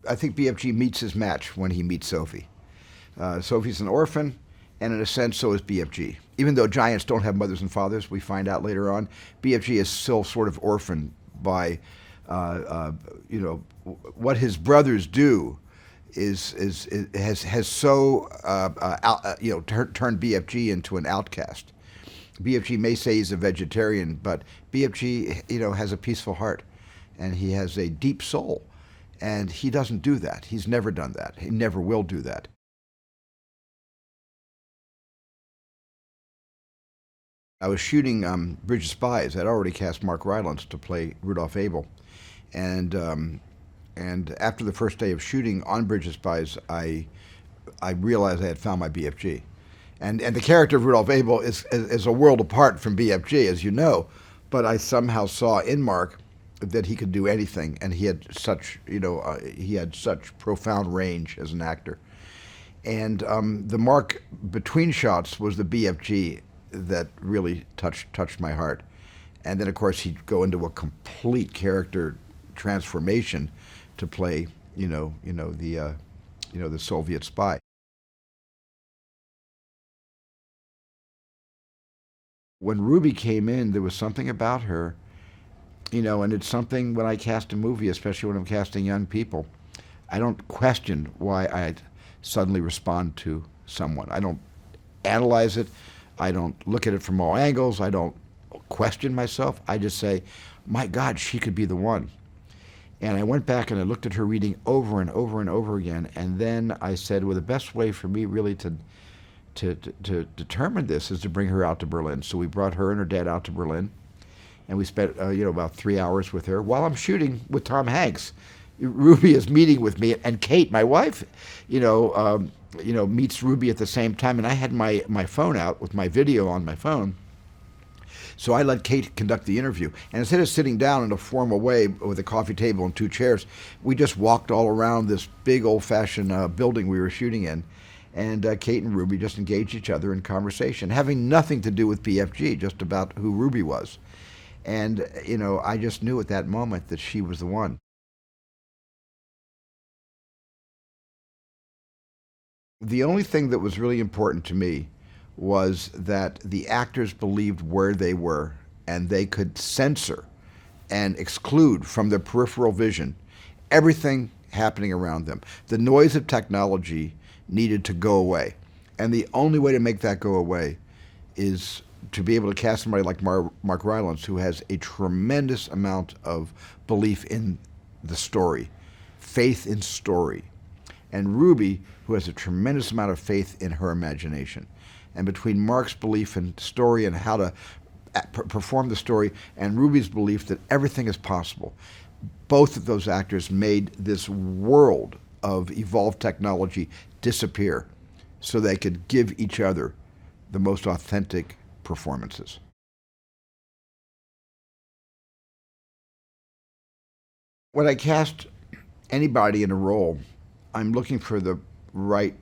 I think BFG meets his match when he meets Sophie. Sophie's an orphan, and in a sense, so is BFG. Even though giants don't have mothers and fathers, we find out later on, BFG is still sort of orphaned by, what his brothers do has so turned BFG into an outcast. BFG may say he's a vegetarian, but BFG, has a peaceful heart, and he has a deep soul, and he doesn't do that. He's never done that. He never will do that. I was shooting Bridge of Spies. I'd already cast Mark Rylance to play Rudolph Abel, and after the first day of shooting on Bridge of Spies, I realized I had found my BFG. And the character of Rudolph Abel is a world apart from BFG, as you know, but I somehow saw in Mark that he could do anything, and he had such profound range as an actor. And the Mark between shots was the BFG that really touched my heart. And then, of course, he'd go into a complete character transformation to play, the Soviet spy. When Ruby came in, there was something about her, and it's something when I cast a movie, especially when I'm casting young people, I don't question why I suddenly respond to someone. I don't analyze it. I don't look at it from all angles. I don't question myself. I just say, my God, she could be the one. And I went back and I looked at her reading over and over and over again, and then I said, well, the best way for me really to determine this is to bring her out to Berlin. So we brought her and her dad out to Berlin, and we spent about 3 hours with her while I'm shooting with Tom Hanks. Ruby is meeting with me, and Kate, my wife, meets Ruby at the same time, and I had my phone out with my video on my phone. So I let Kate conduct the interview. And instead of sitting down in a formal way with a coffee table and 2 chairs, we just walked all around this big old-fashioned building we were shooting in. And Kate and Ruby just engaged each other in conversation, having nothing to do with BFG, just about who Ruby was. And, I just knew at that moment that she was the one. The only thing that was really important to me was that the actors believed where they were, and they could censor and exclude from their peripheral vision everything happening around them. The noise of technology needed to go away, and the only way to make that go away is to be able to cast somebody like Mark Rylance, who has a tremendous amount of belief in the story, faith in story, and Ruby, who has a tremendous amount of faith in her imagination. And between Mark's belief in story and how to perform the story, and Ruby's belief that everything is possible, both of those actors made this world of evolved technology disappear so they could give each other the most authentic performances. When I cast anybody in a role, I'm looking for the right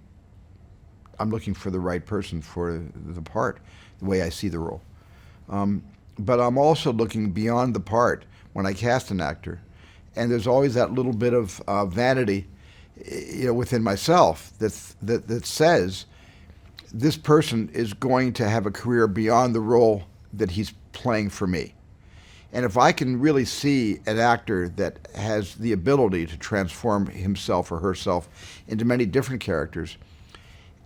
person for the part, the way I see the role. But I'm also looking beyond the part when I cast an actor, and there's always that little bit of vanity, within myself that says this person is going to have a career beyond the role that he's playing for me. And if I can really see an actor that has the ability to transform himself or herself into many different characters,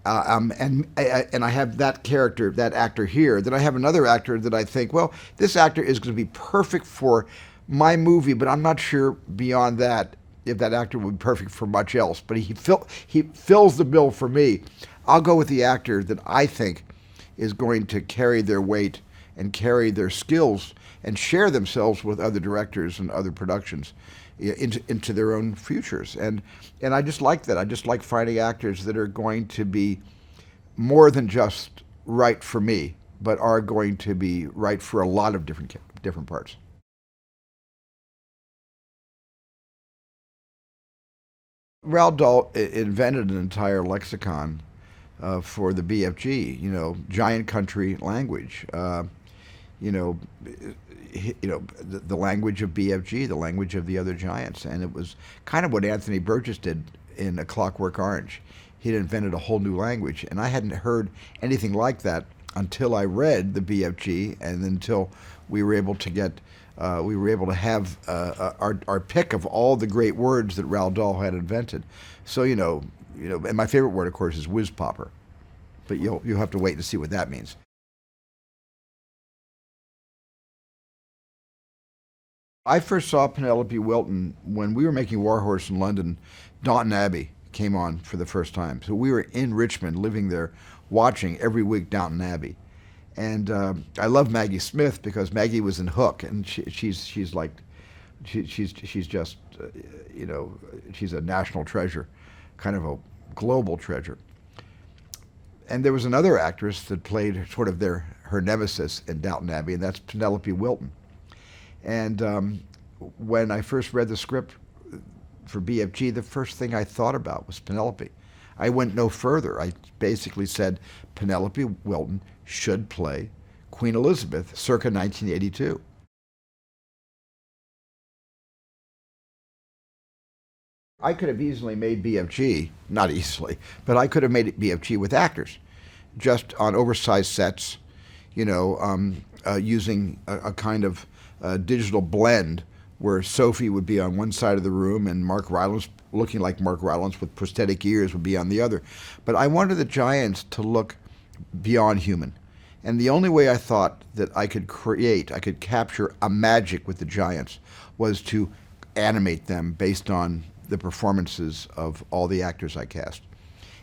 and I have that character, that actor here, then I have another actor that I think, well, this actor is going to be perfect for my movie, but I'm not sure beyond that if that actor would be perfect for much else. But he fills the bill for me. I'll go with the actor that I think is going to carry their weight and carry their skills and share themselves with other directors and other productions into their own futures. And I just like that. I just like finding actors that are going to be more than just right for me, but are going to be right for a lot of different parts. Roald Dahl invented an entire lexicon for the BFG, giant country language. the language of BFG, the language of the other giants. And it was kind of what Anthony Burgess did in A Clockwork Orange. He'd invented a whole new language, and I hadn't heard anything like that until I read the BFG, and until we were able to have our pick of all the great words that Roald Dahl had invented. So and my favorite word, of course, is whiz popper, but you'll have to wait and see what that means. I first saw Penelope Wilton when we were making Warhorse in London. Downton Abbey came on for the first time. So we were in Richmond, living there, watching every week Downton Abbey. And I love Maggie Smith because Maggie was in Hook, and she's just she's a national treasure, kind of a global treasure. And there was another actress that played sort of her nemesis in Downton Abbey, and that's Penelope Wilton. And when I first read the script for BFG, the first thing I thought about was Penelope. I went no further. I basically said Penelope Wilton should play Queen Elizabeth circa 1982. I could have easily made BFG, not easily, but I could have made it BFG with actors, just on oversized sets, using a kind of digital blend where Sophie would be on one side of the room and Mark Rylance, looking like Mark Rylance with prosthetic ears, would be on the other. But I wanted the giants to look beyond human. And the only way I thought that I could capture a magic with the giants was to animate them based on the performances of all the actors I cast.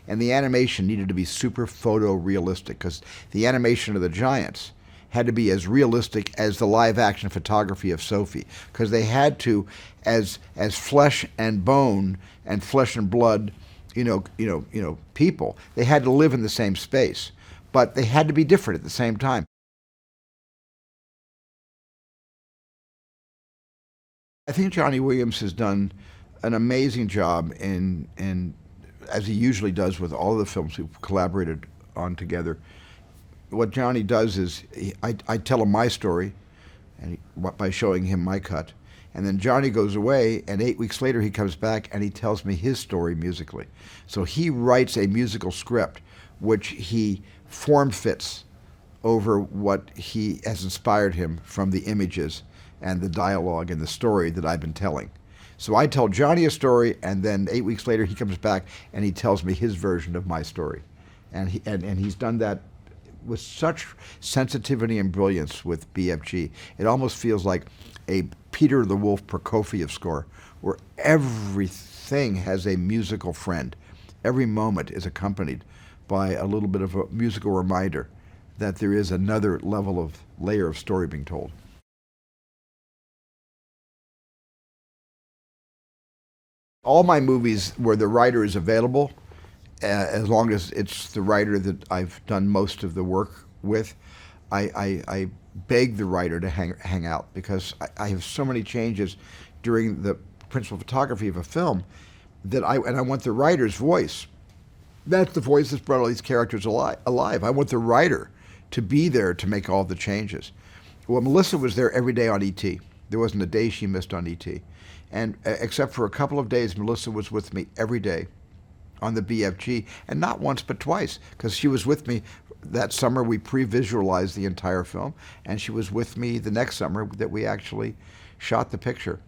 And the animation needed to be super photorealistic, because the animation of the giants had to be as realistic as the live action photography of Sophie, because they had to, as flesh and bone and flesh and blood, people, they had to live in the same space, but they had to be different at the same time. I think Johnny Williams has done an amazing job in as he usually does with all of the films we've collaborated on together. What Johnny does is I tell him my story, and by showing him my cut, and then Johnny goes away, and 8 weeks later he comes back and he tells me his story musically. So he writes a musical script which he form fits over what he has inspired him from the images and the dialogue and the story that I've been telling. So I tell Johnny a story, and then 8 weeks later he comes back and he tells me his version of my story, and he's done that with such sensitivity and brilliance with BFG. It almost feels like a Peter the Wolf Prokofiev score, where everything has a musical friend. Every moment is accompanied by a little bit of a musical reminder that there is another layer of story being told. All my movies where the writer is available, as long as it's the writer that I've done most of the work with, I beg the writer to hang out, because I have so many changes during the principal photography of a film that I want the writer's voice. That's the voice that's brought all these characters alive. I want the writer to be there to make all the changes. Well, Melissa was there every day on E.T. There wasn't a day she missed on E.T. And except for a couple of days, Melissa was with me every day on the BFG, and not once but twice, because she was with me that summer. We pre-visualized the entire film, and she was with me the next summer that we actually shot the picture.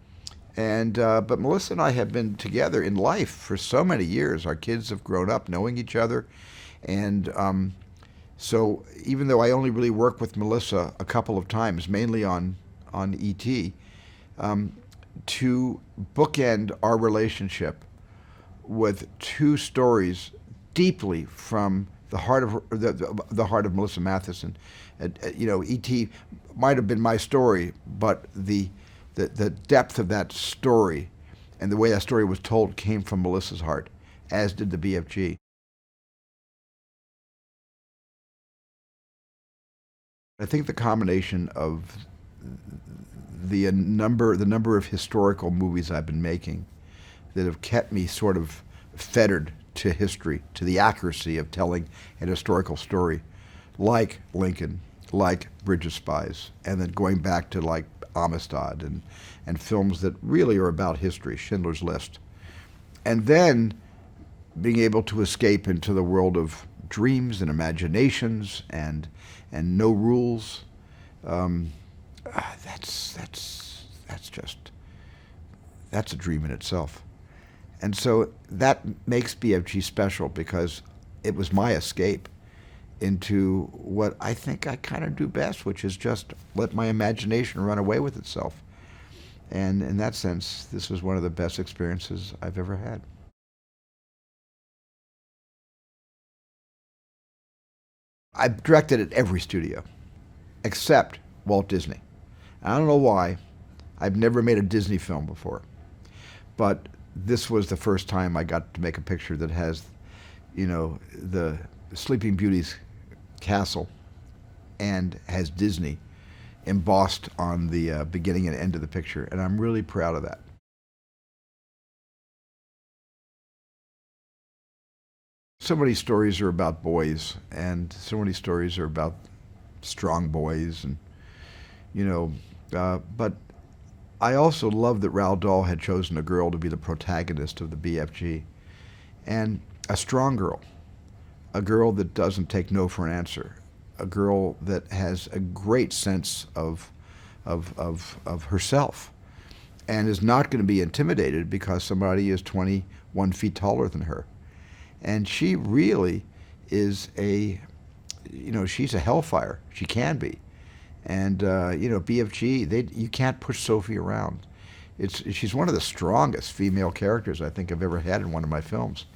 And but Melissa and I have been together in life for so many years. Our kids have grown up knowing each other, and so even though I only really work with Melissa a couple of times, mainly on E.T., to bookend our relationship with two stories deeply from the heart of the heart of Melissa Matheson. E.T. might have been my story, but the depth of that story and the way that story was told came from Melissa's heart, as did the BFG. I think the combination of the number of historical movies I've been making that have kept me sort of fettered to history, to the accuracy of telling an historical story, like Lincoln, like Bridge of Spies, and then going back to like Amistad and films that really are about history, Schindler's List. And then being able to escape into the world of dreams and imaginations and no rules. That's a dream in itself. And so that makes BFG special because it was my escape into what I think I kind of do best, which is just let my imagination run away with itself. And in that sense, this was one of the best experiences I've ever had. I've directed at every studio, except Walt Disney. I don't know why. I've never made a Disney film before. But this was the first time I got to make a picture that has, you know, the Sleeping Beauty's castle and has Disney embossed on the beginning and end of the picture. And I'm really proud of that. So many stories are about boys, and so many stories are about strong boys, and you know. But I also love that Roald Dahl had chosen a girl to be the protagonist of the BFG, and a strong girl, a girl that doesn't take no for an answer, a girl that has a great sense of herself, and is not going to be intimidated because somebody is 21 feet taller than her. And she really is she's a hellfire. She can be. And, BFG, you can't push Sophie around. She's one of the strongest female characters I think I've ever had in one of my films.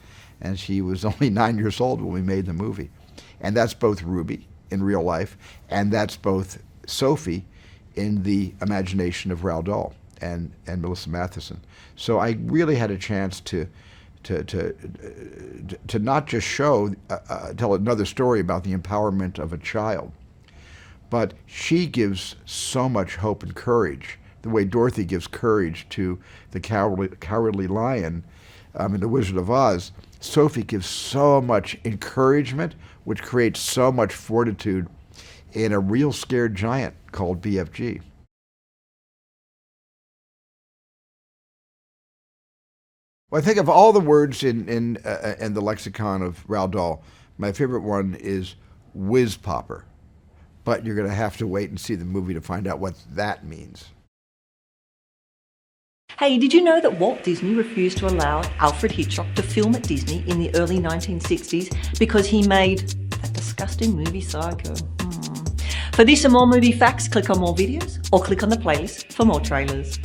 And she was only 9 years old when we made the movie. And that's both Ruby in real life, and that's both Sophie in the imagination of Roald Dahl and Melissa Matheson. So I really had a chance to not just tell another story about the empowerment of a child, but she gives so much hope and courage. The way Dorothy gives courage to the cowardly lion in The Wizard of Oz, Sophie gives so much encouragement, which creates so much fortitude in a real scared giant called BFG. Well, I think of all the words in the lexicon of Roald Dahl, my favorite one is whiz popper. But you're going to have to wait and see the movie to find out what that means. Hey, did you know that Walt Disney refused to allow Alfred Hitchcock to film at Disney in the early 1960s because he made that disgusting movie Psycho? For this and more movie facts, click on more videos or click on the playlist for more trailers.